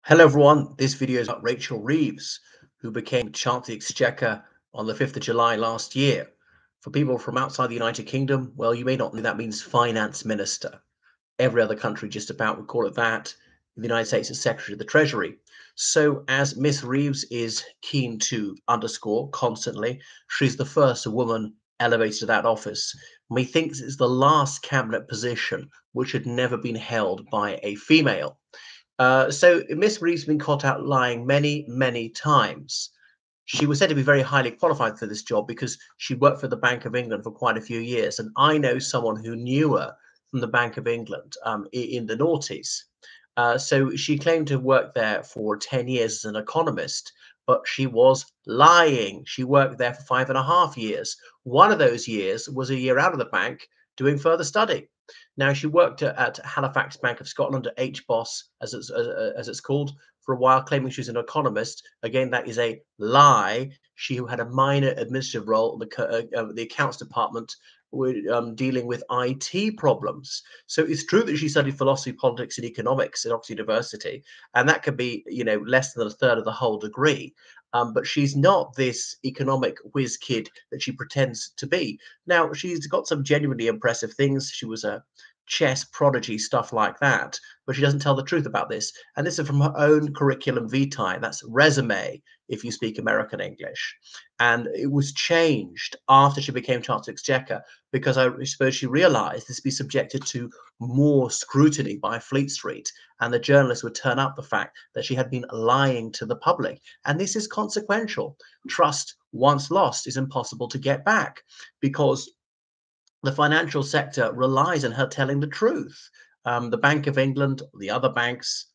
Hello everyone, this video is about Rachel Reeves, who became Chancellor of the Exchequer on the 5th of July last year. For people from outside the United Kingdom, well, you may not know that means Finance Minister. Every other country just about would call it that. In the United States, it's Secretary of the Treasury. So as Miss Reeves is keen to underscore constantly, she's the first woman elevated to that office. Methinks it's the last cabinet position which had never been held by a female. So Miss Reeves has been caught out lying many, many times. She was said to be very highly qualified for this job because she worked for the Bank of England for quite a few years. And I know someone who knew her from the Bank of England in the noughties. So she claimed to work there for 10 years as an economist, but she was lying. She worked there for 5.5 years. One of those years was a year out of the bank doing further study. Now, she worked at Halifax Bank of Scotland, at HBOS, as it's called, for a while, claiming she was an economist. Again, that is a lie. She had a minor administrative role in the accounts department, dealing with IT problems. So it's true that she studied philosophy, politics, and economics at Oxford University, and that could be, less than a third of the whole degree. But she's not this economic whiz kid that she pretends to be. Now, she's got some genuinely impressive things. She was a chess prodigy, stuff like that, but she doesn't tell the truth about this. And this is from her own curriculum vitae. That's resume, if you speak American English. And it was changed after she became Chancellor of the Exchequer because I suppose she realized this would be subjected to more scrutiny by Fleet Street, and the journalists would turn up the fact that she had been lying to the public. And this is consequential. Trust, once lost, is impossible to get back because the financial sector relies on her telling the truth. The Bank of England, the other banks,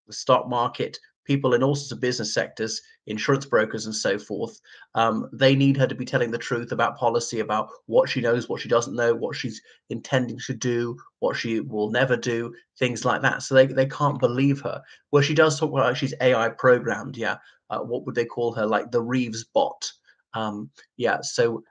the stock market, people in all sorts of business sectors, insurance brokers, and so forth, they need her to be telling the truth about policy, about what she knows, what she doesn't know, what she's intending to do, what she will never do, things like that. So they can't believe her. Well, she does talk about she's AI programmed. Yeah. What would they call her? Like the Reeves bot. Yeah, so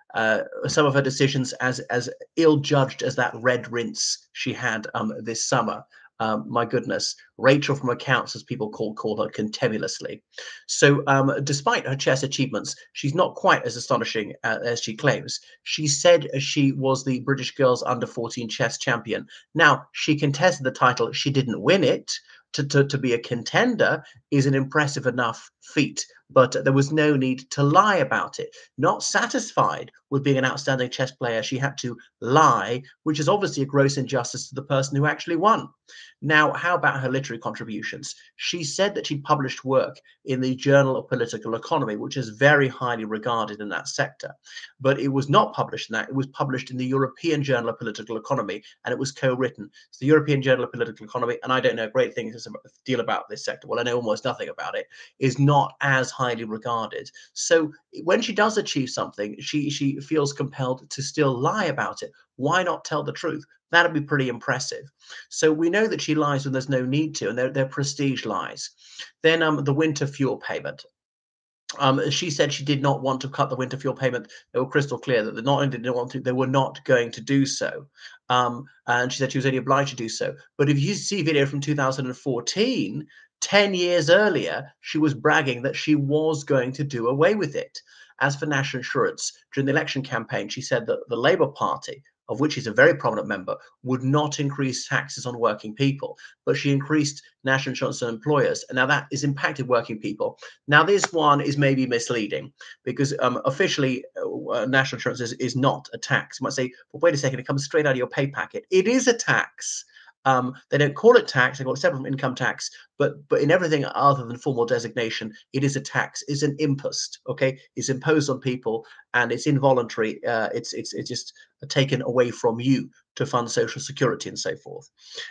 some of her decisions as ill-judged as that red rinse she had this summer. My goodness, Rachel from accounts, as people call her contemulously. So despite her chess achievements, she's not quite as astonishing as she claims. She said she was the British girls under 14 chess champion. Now, she contested the title. She didn't win it. To be a contender is an impressive enough feat, but there was no need to lie about it. Not satisfied with being an outstanding chess player, she had to lie, which is obviously a gross injustice to the person who actually won. Now, how about her literary contributions? She said that she published work in the Journal of Political Economy, which is very highly regarded in that sector. But it was not published in that. It was published in the European Journal of Political Economy, and it was co-written. It's the European Journal of Political Economy, and I don't know a great deal about this sector. Well, I know almost nothing about it. Is not as highly regarded. So when she does achieve something, she feels compelled to still lie about it. Why not tell the truth? That'd be pretty impressive. So we know that she lies when there's no need to, and they're prestige lies. Then the winter fuel payment. She said she did not want to cut the winter fuel payment. They were crystal clear that they not only didn't want to, they were not going to do so. And she said she was only obliged to do so. But if you see video from 2014, 10 years earlier, she was bragging that she was going to do away with it. As for national insurance, during the election campaign, she said that the Labour Party, of which she's a very prominent member, would not increase taxes on working people, but she increased national insurance on employers. And now that is impacted working people. Now, this one is maybe misleading because officially national insurance is not a tax. You might say, well, wait a second, it comes straight out of your pay packet. It is a tax. They don't call it tax, they call it separate from income tax, but in everything other than formal designation, it is a tax, it's an impost, okay? It's imposed on people and it's involuntary, it's just taken away from you to fund social security and so forth.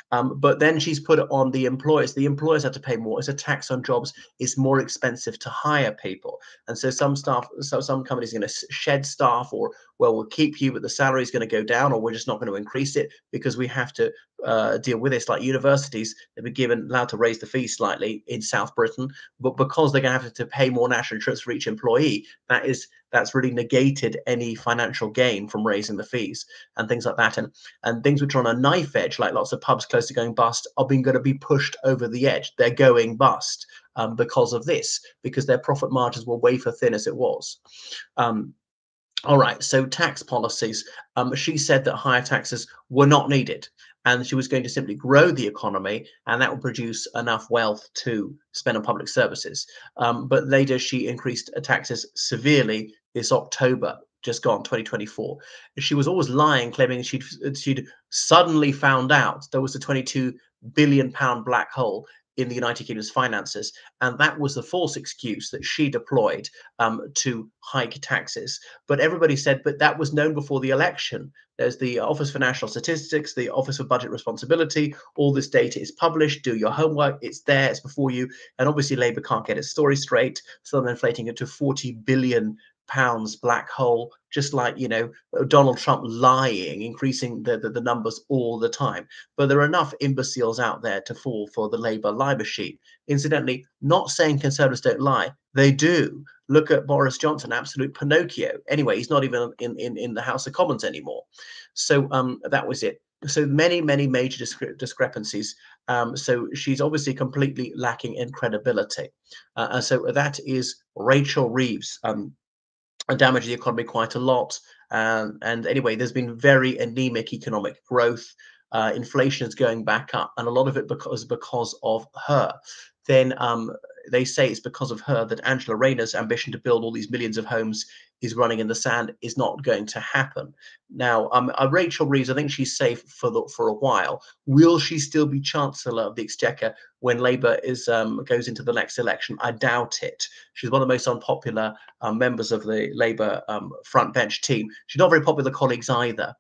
But then she's put it on the employers. The employers have to pay more. It's a tax on jobs. It's more expensive to hire people. And so some companies are going to shed staff, or, well, we'll keep you, but the salary is going to go down, or we're just not going to increase it because we have to deal with this. Like universities, they've been allowed to raise the fees slightly in South Britain, but because they're going to have to pay more national insurance for each employee, that is that's really negated any financial gain from raising the fees and things like that. And things which are on a knife edge, like lots of pubs close to going bust, are being going to be pushed over the edge. They're going bust because of this, because their profit margins were wafer thin as it was. Um, all right, so tax policies. She said that higher taxes were not needed, and she was going to simply grow the economy, and that would produce enough wealth to spend on public services. But later, she increased taxes severely this October, just gone, 2024. She was always lying, claiming she'd suddenly found out there was a 22 billion pound black hole in the United Kingdom's finances, and that was the false excuse that she deployed to hike taxes. But everybody said, but that was known before the election. There's the Office for National Statistics, the Office for Budget Responsibility. All this data is published. Do your homework. It's there. It's before you. And obviously, Labour can't get its story straight. So they're inflating it to 40 billion pounds black hole, just like, Donald Trump lying, increasing the numbers all the time. But there are enough imbeciles out there to fall for the Labour lie machine. Incidentally, not saying Conservatives don't lie. They do. Look at Boris Johnson, absolute Pinocchio. Anyway, he's not even in the House of Commons anymore. So that was it. So many, many major discrepancies. So she's obviously completely lacking in credibility. So that is Rachel Reeves. Damaged the economy quite a lot. And anyway, there's been very anemic economic growth. Inflation is going back up, and a lot of it because of her. Then they say it's because of her that Angela Rayner's ambition to build all these millions of homes is running in the sand, is not going to happen. Now, Rachel Reeves, I think she's safe for a while. Will she still be Chancellor of the Exchequer when Labour goes into the next election? I doubt it. She's one of the most unpopular members of the Labour front bench team. She's not very popular colleagues either.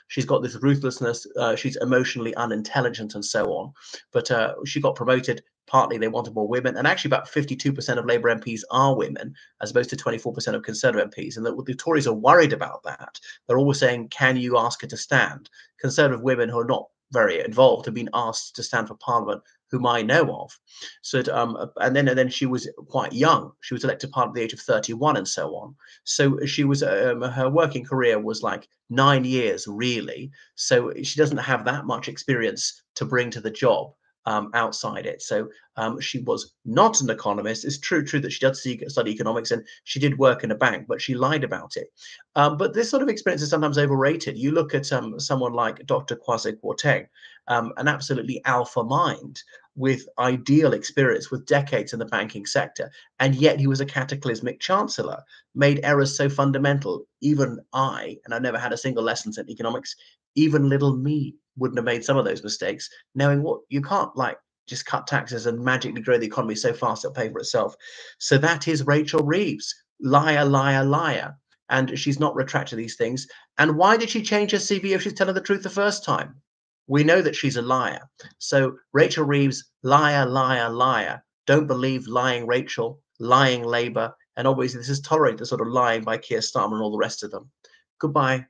She's got this ruthlessness. She's emotionally unintelligent and so on. But she got promoted. Partly they wanted more women, and actually about 52% of Labour MPs are women, as opposed to 24% of Conservative MPs. And the Tories are worried about that. They're always saying, "Can you ask her to stand?" Conservative women who are not very involved have been asked to stand for Parliament, whom I know of. So, and then she was quite young. She was elected to Parliament at the age of 31, and so on. So she was her working career was like 9 years, really. So she doesn't have that much experience to bring to the job. Outside it. So she was not an economist. It's true that she did study economics, and she did work in a bank, but she lied about it. But this sort of experience is sometimes overrated. You look at someone like Dr. Kwasi Kwarteng, an absolutely alpha mind with ideal experience, with decades in the banking sector, and yet he was a cataclysmic chancellor, made errors so fundamental. Even I, and I've never had a single lesson in economics, even little me wouldn't have made some of those mistakes, knowing what you can't like just cut taxes and magically grow the economy so fast it'll pay for itself. So that is Rachel Reeves. Liar, liar, liar. And she's not retracted these things. And why did she change her CV if she's telling the truth the first time? We know that she's a liar. So Rachel Reeves, liar, liar, liar. Don't believe lying Rachel, lying Labour. And obviously this is tolerated, the sort of lying by Keir Starmer and all the rest of them. Goodbye.